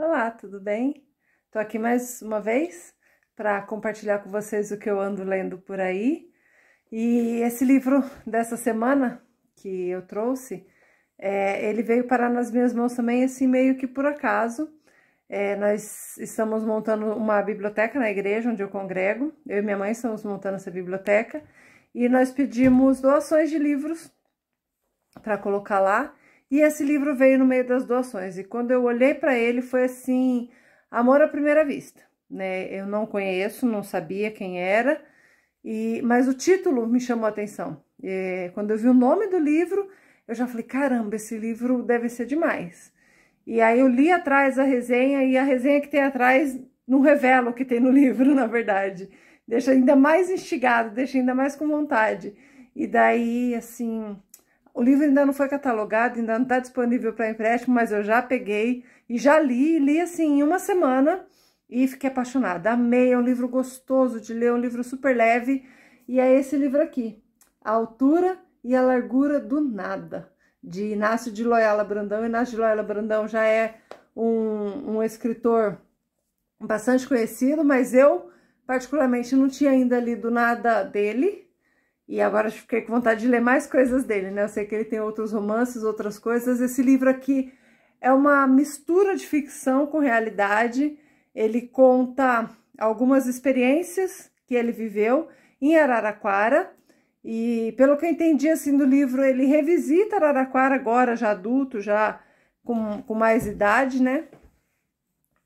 Olá, tudo bem? Tô aqui mais uma vez para compartilhar com vocês o que eu ando lendo por aí. E esse livro dessa semana que eu trouxe, ele veio parar nas minhas mãos também, assim, meio que por acaso. Nós estamos montando uma biblioteca na igreja onde eu congrego. Eu e minha mãe estamos montando essa biblioteca e nós pedimos doações de livros para colocar lá. E esse livro veio no meio das doações. E quando eu olhei para ele, foi assim, amor à primeira vista, né? Eu não conheço, não sabia quem era, mas o título me chamou a atenção. Quando eu vi o nome do livro, eu já falei, caramba, esse livro deve ser demais. E aí eu li atrás a resenha, e a resenha que tem atrás não revela o que tem no livro, na verdade. Deixa ainda mais instigado, deixa ainda mais com vontade. E daí, assim, o livro ainda não foi catalogado, ainda não está disponível para empréstimo, mas eu já peguei e já li assim em uma semana e fiquei apaixonada. Amei, é um livro gostoso de ler, é um livro super leve. E é esse livro aqui, A Altura e a Largura do Nada, de Inácio de Loyola Brandão. Inácio de Loyola Brandão já é um escritor bastante conhecido, mas eu particularmente não tinha ainda lido nada dele. E agora fiquei com vontade de ler mais coisas dele, né? Eu sei que ele tem outros romances, outras coisas. Esse livro aqui é uma mistura de ficção com realidade. Ele conta algumas experiências que ele viveu em Araraquara. E pelo que eu entendi assim do livro, ele revisita Araraquara agora, já adulto, já com mais idade, né?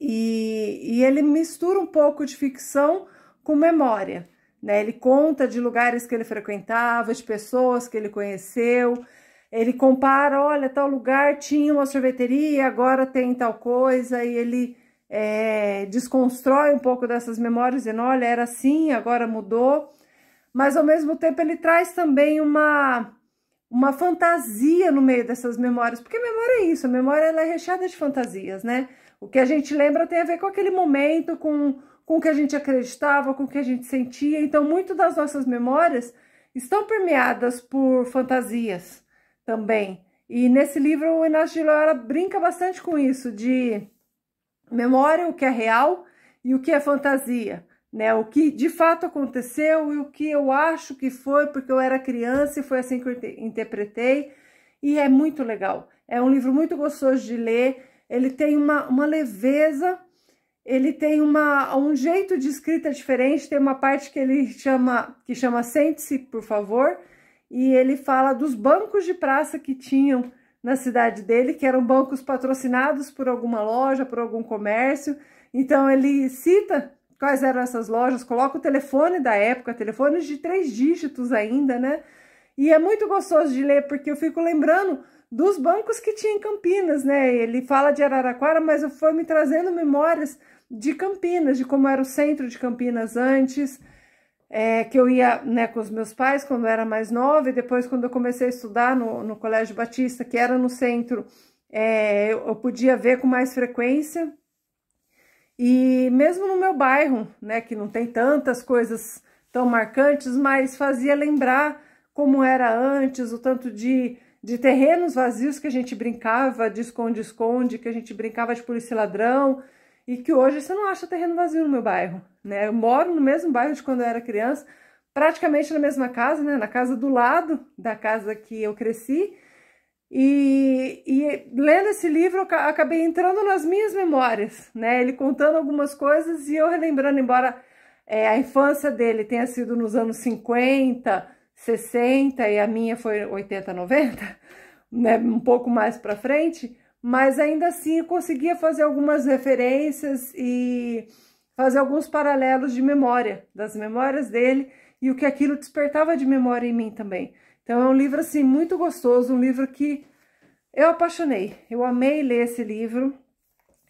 E ele mistura um pouco de ficção com memória. Né? Ele conta de lugares que ele frequentava, de pessoas que ele conheceu. Ele compara, olha, tal lugar tinha uma sorveteria, agora tem tal coisa. E ele desconstrói um pouco dessas memórias, dizendo, olha, era assim, agora mudou. Mas, ao mesmo tempo, ele traz também uma fantasia no meio dessas memórias. Porque a memória é isso, a memória ela é recheada de fantasias, né? O que a gente lembra tem a ver com aquele momento, com o que a gente acreditava, com o que a gente sentia. Então, muito das nossas memórias estão permeadas por fantasias também. E nesse livro, o Inácio de Loyola brinca bastante com isso, de memória, o que é real e o que é fantasia, né? O que de fato aconteceu e o que eu acho que foi, porque eu era criança e foi assim que eu interpretei. E é muito legal. É um livro muito gostoso de ler. Ele tem uma leveza. Ele tem um jeito de escrita diferente, tem uma parte que ele chama Sente-se, por favor, e ele fala dos bancos de praça que tinham na cidade dele, que eram bancos patrocinados por alguma loja, por algum comércio. Então ele cita quais eram essas lojas, coloca o telefone da época, telefones de 3 dígitos ainda, né? E é muito gostoso de ler, porque eu fico lembrando dos bancos que tinha em Campinas, né? Ele fala de Araraquara, mas foi me trazendo memórias de Campinas, de como era o centro de Campinas antes, que eu ia, né, com os meus pais quando eu era mais nova, e depois quando eu comecei a estudar no Colégio Batista, que era no centro, eu podia ver com mais frequência. E mesmo no meu bairro, né, que não tem tantas coisas tão marcantes, mas fazia lembrar como era antes, o tanto de terrenos vazios que a gente brincava de esconde-esconde, que a gente brincava de polícia e ladrão, e que hoje você não acha terreno vazio no meu bairro, né? Eu moro no mesmo bairro de quando eu era criança, praticamente na mesma casa, né? Na casa do lado da casa que eu cresci. E lendo esse livro, eu acabei entrando nas minhas memórias, né? Ele contando algumas coisas e eu relembrando, embora a infância dele tenha sido nos anos 50, 60 e a minha foi 80, 90, né? Um pouco mais para frente. Mas ainda assim eu conseguia fazer algumas referências e fazer alguns paralelos de memória, das memórias dele e o que aquilo despertava de memória em mim também. Então é um livro assim muito gostoso, um livro que eu apaixonei. Eu amei ler esse livro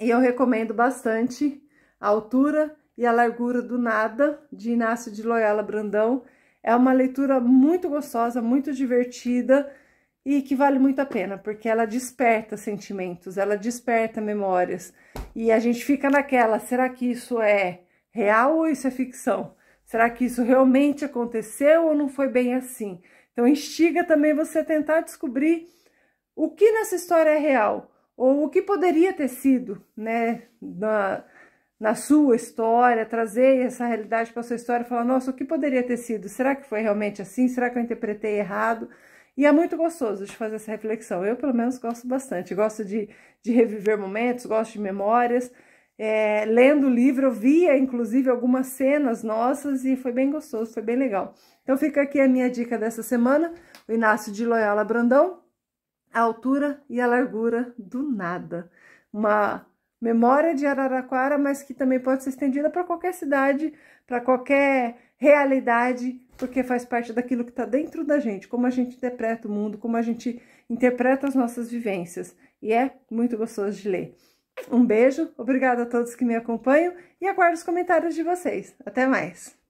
e eu recomendo bastante. A Altura e a Largura do Nada, de Inácio de Loyola Brandão. É uma leitura muito gostosa, muito divertida, e que vale muito a pena, porque ela desperta sentimentos, ela desperta memórias. E a gente fica naquela, será que isso é real ou isso é ficção? Será que isso realmente aconteceu ou não foi bem assim? Então instiga também você a tentar descobrir o que nessa história é real, ou o que poderia ter sido, né, na sua história, trazer essa realidade para a sua história e falar, nossa, o que poderia ter sido? Será que foi realmente assim? Será que eu interpretei errado? E é muito gostoso de fazer essa reflexão. Eu, pelo menos, gosto bastante. Gosto de reviver momentos, gosto de memórias. Lendo o livro, eu via, inclusive, algumas cenas nossas e foi bem gostoso, foi bem legal. Então, fica aqui a minha dica dessa semana, o Inácio de Loyola Brandão, A Altura e a Largura do Nada. Uma memória de Araraquara, mas que também pode ser estendida para qualquer cidade, para qualquer realidade, porque faz parte daquilo que está dentro da gente, como a gente interpreta o mundo, como a gente interpreta as nossas vivências. E é muito gostoso de ler. Um beijo, obrigada a todos que me acompanham e aguardo os comentários de vocês. Até mais!